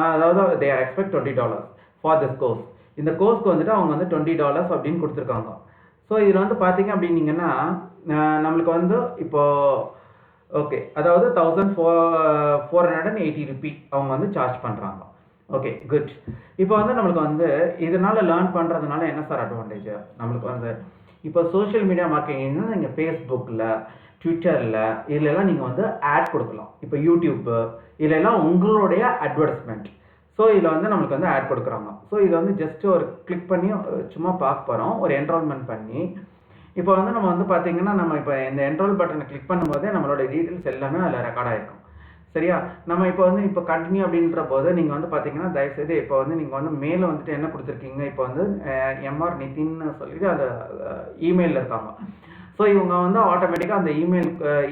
அதாவது they are expect $20 for this course. இந்த கோர்ஸ்க்கு வந்துட்டு அவங்க வந்து $20 அப்படின்னு கொடுத்துருக்காங்க. ஸோ இதில் வந்து பார்த்தீங்க அப்படின்னீங்கன்னா நம்மளுக்கு வந்து இப்போ ஓகே, அதாவது 1480 ரூபி அவங்க வந்து சார்ஜ் பண்ணுறாங்க. Okay, good. இப்போ வந்து நம்மளுக்கு வந்து இதனால் லேர்ன் பண்ணுறதுனால என்ன சார் அட்வான்டேஜ்? நம்மளுக்கு வந்து இப்போ சோஷியல் மீடியா மார்க்கெட்டிங்னா நீங்கள் ஃபேஸ்புக்கில், ட்விட்டரில் இதிலெல்லாம் நீங்கள் வந்து ஆட் கொடுக்கலாம். இப்போ யூடியூப்பு இதிலெல்லாம் உங்களுடைய அட்வர்டைஸ்மெண்ட். ஸோ இதில் வந்து நம்மளுக்கு வந்து ஆட் கொடுக்குறாங்க. ஸோ இதை வந்து ஜஸ்ட்டு ஒரு கிளிக் பண்ணி சும்மா பார்க்க போகிறோம், ஒரு என்ரோல்மெண்ட் பண்ணி. இப்போ வந்து நம்ம வந்து பார்த்தீங்கன்னா நம்ம இப்போ இந்த என்ரோல் பட்டனை கிளிக் பண்ணும்போதே நம்மளோட டீட்டெயில்ஸ் எல்லாமே அதில் ரெக்கார்ட் ஆகிருக்கும். சரியா? நம்ம இப்போ வந்து இப்போ கண்டினியூ அப்படின்ற போது நீங்கள் வந்து பார்த்தீங்கன்னா தயவுசெய்து இப்போ வந்து நீங்கள் வந்து மேலே வந்துட்டு என்ன கொடுத்துருக்கீங்க, இப்போ வந்து எம்ஆர் நிதின்னு சொல்லிட்டு அந்த இமெயிலில் இருக்காங்க. ஸோ இவங்க வந்து ஆட்டோமேட்டிக்காக அந்த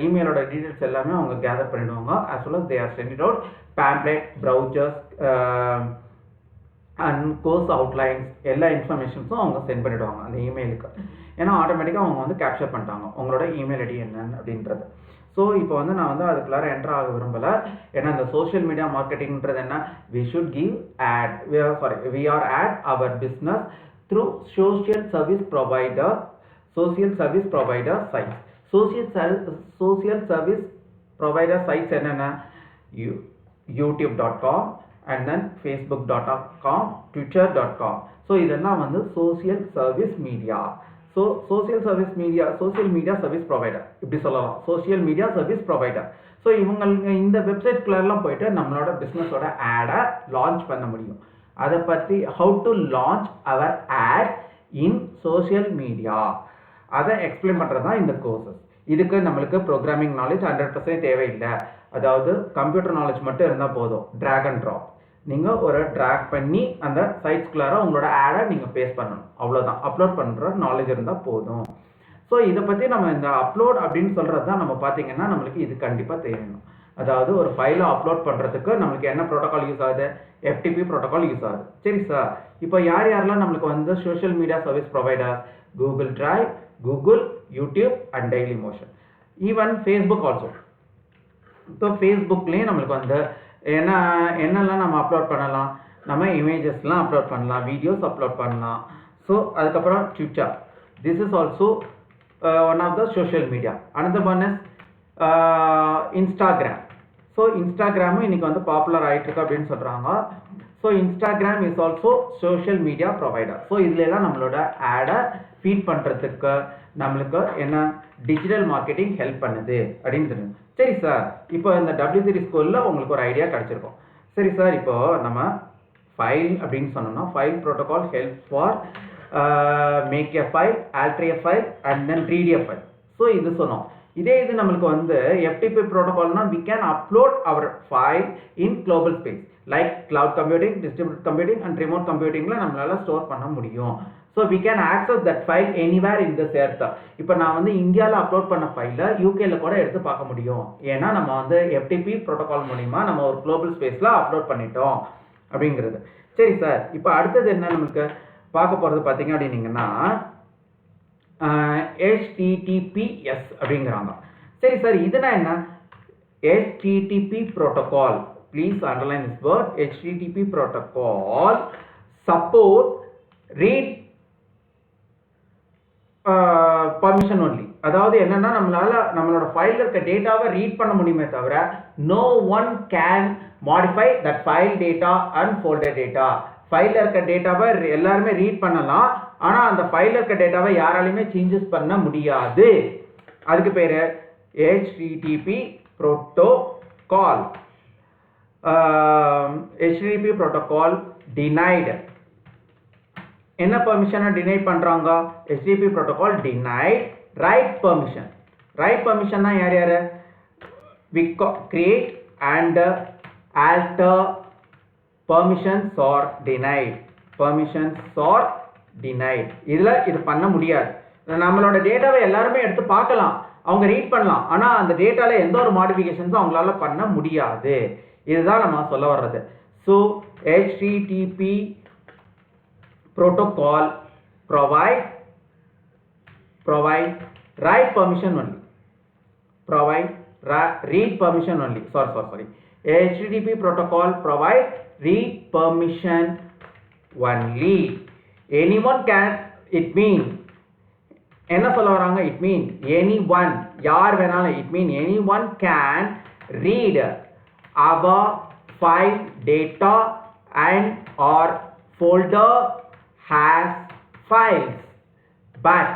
இமெயிலோட டீட்டெயில்ஸ் எல்லாமே அவங்க கேதர் பண்ணிவிடுவாங்க. As well as they are sent it out pamphlet, brochures and course outlines எல்லா இன்ஃபர்மேஷன்ஸும் அவங்க சென்ட் பண்ணிவிடுவாங்க அந்த இமெயிலுக்கு. ஏன்னா ஆட்டோமேட்டிக்காக அவங்க வந்து கேப்சர் பண்ணிட்டாங்க உங்களோட இமெயில் ஐடி என்னன்னு அப்படின்றது. ஸோ இப்போ வந்து நான் வந்து அதுக்குள்ளார என்டர் ஆக விரும்பலை. ஏன்னா இந்த சோஷியல் மீடியா மார்க்கெட்டிங்கிறது என்ன, we should give ad we are ad our business through social service provider sites. Social service provider sites என்னென்ன, youtube.com and then facebook.com, twitter.com. So இதெல்லாம் வந்து social service media. So social media service provider இப்படி சொல்லலாம், social media service provider. So இவங்களுக்கு இந்த வெப்சைட்குள்ளெல்லாம் போயிட்டு நம்மளோட பிஸ்னஸோட ஆடை லான்ச் பண்ண முடியும். அதை பற்றி how to launch our ad in social media அதை எக்ஸ்பிளைன் பண்ணுறது தான் இந்த கோர்சஸ். இதுக்கு நம்மளுக்கு ப்ரோக்ராமிங் நாலேஜ் 100% தேவையில்லை. அதாவது கம்ப்யூட்டர் நாலேஜ் மட்டும் இருந்தால் போதும். ட்ராக் அண்ட் ட்ராப், நீங்கள் ஒரு ட்ராக் பண்ணி அந்த சைட்ஸ்குள்ளார உங்களோட ஆடை நீங்கள் பேஸ்ட் பண்ணணும், அவ்வளோதான். அப்லோட் பண்ணுற நாலேஜ் இருந்தால் போதும். ஸோ இதை பற்றி நம்ம இந்த அப்லோட் அப்படின்னு சொல்கிறது தான் நம்ம பார்த்தீங்கன்னா நம்மளுக்கு இது கண்டிப்பாக தெரியணும். அதாவது ஒரு ஃபைலை அப்லோட் பண்ணுறதுக்கு நம்மளுக்கு என்ன ப்ரோட்டோகால் யூஸ் ஆகுது, FTP ப்ரோட்டோகால் யூஸ் ஆகுது. சரி சார், இப்போ யாரெல்லாம் நம்மளுக்கு வந்து social media service provider, Google drive, Google, YouTube and Dailymotion, even Facebook also. இப்போ ஃபேஸ்புக்லேயும் நம்மளுக்கு வந்து என்னெல்லாம் நம்ம அப்லோட் பண்ணலாம், நம்ம இமேஜஸ்லாம் அப்லோட் பண்ணலாம், வீடியோஸ் அப்லோட் பண்ணலாம். ஸோ அதுக்கப்புறம் Twitter, this is also one of the social media. Another one is Instagram. ஸோ இன்ஸ்டாகிராமும் இன்றைக்கி வந்து பாப்புலர் ஆகிட்டுருக்கு அப்படின்னு சொல்கிறாங்க. So Instagram is also social media provider. So இதுலலாம் நம்மளோட ஆடை ஃபீட் பண்ணுறதுக்கு நம்மளுக்கு என்ன டிஜிட்டல் மார்க்கெட்டிங் ஹெல்ப் பண்ணுது அப்படின்னு தெரியும். சரி சார், இப்போ இந்த W3 ஸ்கூலில் உங்களுக்கு ஒரு ஐடியா கிடச்சிருக்கும். சரி சார், இப்போது நம்ம ஃபைல் அப்படின்னு சொன்னோம்னா file protocol help for make a file, alter a file and then read a file. So இது சொன்னோம். இதே இது நம்மளுக்கு வந்து FTP ப்ரோட்டோகால்னா we can upload our file in global space like cloud computing, distributed computing and remote computingல நம்மளால store பண்ண முடியும். So we can access that file anywhere in this earth. இப்போ நான் வந்து இந்தியாவில் அப்லோட் பண்ண ஃபைலை UKல கூட எடுத்து பார்க்க முடியும். ஏன்னா நம்ம வந்து FTP ப்ரோட்டோகால் மூலிமா நம்ம ஒரு குளோபல் ஸ்பேஸில் அப்லோட் பண்ணிட்டோம் அப்படிங்கிறது. சரி சார், இப்போ அடுத்தது என்ன நம்மளுக்கு பார்க்க போகிறது பார்த்தீங்க அப்படின்னீங்கன்னா HTTPS அப்படிங்கிறாங்க. சரி சார், இதுனா என்ன? HTTP protocol, please underline this word. HTTP protocol support read permission only. அதாவது என்னன்னா நம்மளோட ஃபைலில் இருக்க டேட்டாவை ரீட் பண்ண முடியுமே தவிர no one can modify that file data and folder data. ஃபைலில் இருக்க டேட்டாவை எல்லாருமே ரீட் பண்ணலாம், ஆனால் அந்த ஃபைலில் இருக்க டேட்டாவை யாராலையுமே சேஞ்சஸ் பண்ண முடியாது. அதுக்கு பேர் HTTP protocol. HTTP protocol denied. என்ன பெர்மிஷனை டினை பண்ணுறாங்க? HTTP protocol denied write permission. Write permission தான் யார் யார்? We create and alter permissions are denied. Permissions are denied. இதில் இது பண்ண முடியாது. நம்மளோட டேட்டாவை எல்லாருமே எடுத்து பார்க்கலாம், அவங்க ரீட் பண்ணலாம், ஆனால் அந்த டேட்டாவில் எந்த ஒரு மாடிஃபிகேஷன்ஸும் அவங்களால பண்ண முடியாது. இதுதான் நம்ம சொல்ல வர்றது. So HTTP protocol provide write permission only, provide read permission only. Sorry. HTTP protocol provide read permission only. Anyone can, it means என்ன சொல்ல வராங்க, it means anyone, யார் வேணாலும், it means anyone can read our file data and or folder has files, but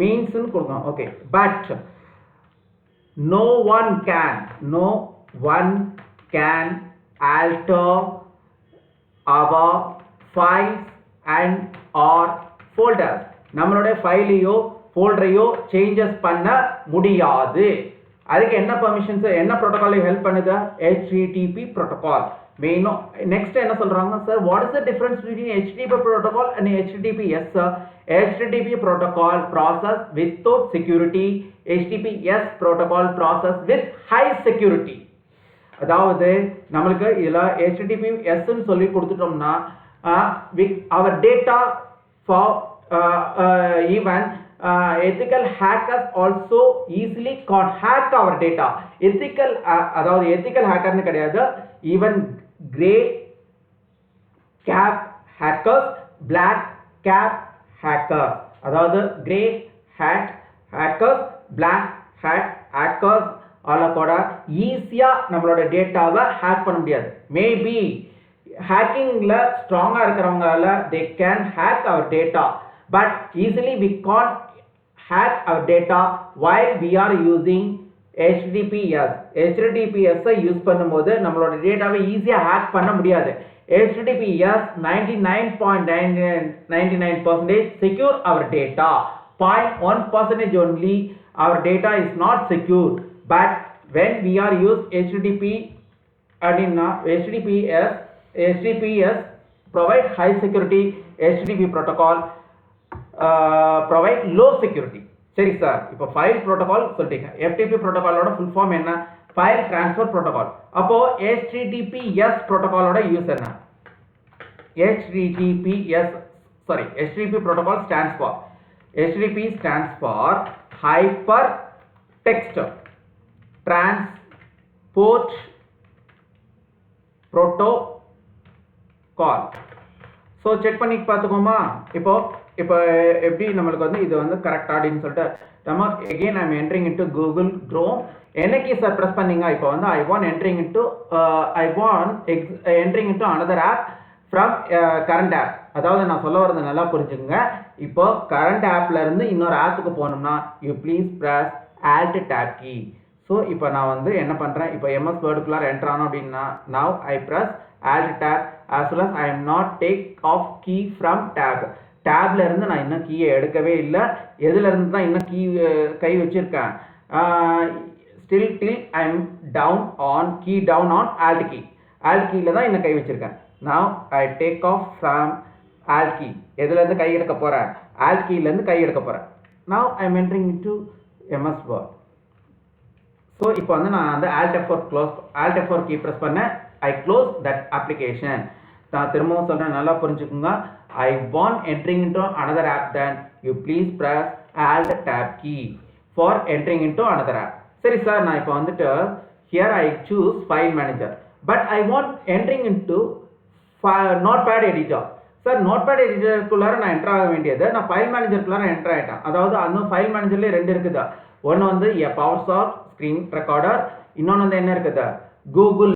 means கொடுங்க, okay, but no one can alter our files and or folders. நம்மளோட ஃபைலையோ ஃபோல்டரையோ changes பண்ண முடியாது. அதுக்கு என்ன பெர்மிஷன்ஸ், என்ன protocol help பண்ணுது? HTTP protocol. மெயினும் next என்ன சொல்றாங்க sir, what is the difference between HTTP protocol and HTTPS? HTTP protocol process without security, HTTPS protocol process with high security. அதாவது நம்மளுக்கு இதுல HTTPS ன்னு சொல்லி கொடுத்துட்டோம்னா our data for even ethical hackers also easily can't hack our data. Ethical அதாவது ethical hacker ன்னு கிடையாது, even grey cap hackers, black cap hackers, அதாவது grey hat hackers, black hat hackers ஆல கூட ஈஸியா நம்மளோட டேட்டாவை ஹேக் பண்ண முடியாது. மேபி ஹேக்கிங்ல ஸ்ட்ராங்கா இருக்கிறவங்களால they can hack our data, but easily we can't hack our data while we are using HTTPS. HTTPS use பண்ணும்போது நம்மளோட டேட்டாவை ஈஸியா ஹேக் பண்ண முடியாது. HTTPS 99.99% secure our data. 0.1% only our data is not secure. But when we are use HTTPS provide high security, HTTP protocol provide low security. சரி sir, இப்போ file protocol சொல்லிட்டீங்க. FTP புரோட்டோகாலோட full form என்ன? File transfer protocol. அப்போ HTTPS புரோட்டோகாலோட use என்ன? HTTP protocol stands for, HTTP stands for hyper text transport protocol. So check பண்ணி பார்த்துக்கோமா. இப்போ எப்படி நம்மளுக்கு வந்து இது வந்து கரெக்ட் அப்படின்னு சொல்லிட்டு நம்ம again I'm entering into Google Chrome. என்னைக்கு சார் ப்ரெஸ் பண்ணீங்க? இப்போ வந்து I want entering into another app from current app. அதாவது நான் சொல்ல வரது நல்லா புரிஞ்சுக்கோங்க. இப்போ கரண்ட் ஆப்ல இருந்து இன்னொரு ஆப்புக்கு போகணும்னா you please press Alt tab key. So இப்போ நான் வந்து என்ன பண்ணுறேன், இப்போ MS வேர்டுக்குள்ளார என்ட்ரு ஆனோம் அப்படின்னா now I press Alt tab as well as I am not take off key from tab. டேப்ல இருந்து நான் இன்னும் கீயை எடுக்கவே இல்லை. எதுல இருந்து தான் இன்னும் கை வச்சிருக்கேன்? still till I am down on Alt key. Alt keyல தான் இன்னும் கை வச்சிருக்கேன். now I take off from Alt key. எதுல இருந்து கை எடுக்க போறேன்? Alt keyல இருந்து கை எடுக்க போறேன். now I am entering into MS Word. So இப்போ வந்து நான் அந்த Alt F4 கீ ப்ரெஸ் பண்ணேன். I close that application. நான் திரும்பவும் சொல்றேன், நல்லா புரிஞ்சுக்கோங்க. I want entering into another app, then you please press Alt tab key for entering into another app. சரி சார், நான் இப்போ வந்துட்டு here I choose file manager, but I want entering into notepad editor. Sir, notepad editorக்குள்ளார நான் enter ஆக வேண்டியது நான் file மேனேஜருக்குள்ளார enter ஆகிட்டேன். அதாவது அந்த ஃபைல் மேனேஜர்லேயே ரெண்டு இருக்குது. ஒன்று வந்து PowerShell ஸ்க்ரீன் ரெக்கார்டர், இன்னொன்று வந்து என்ன இருக்குது, கூகுள்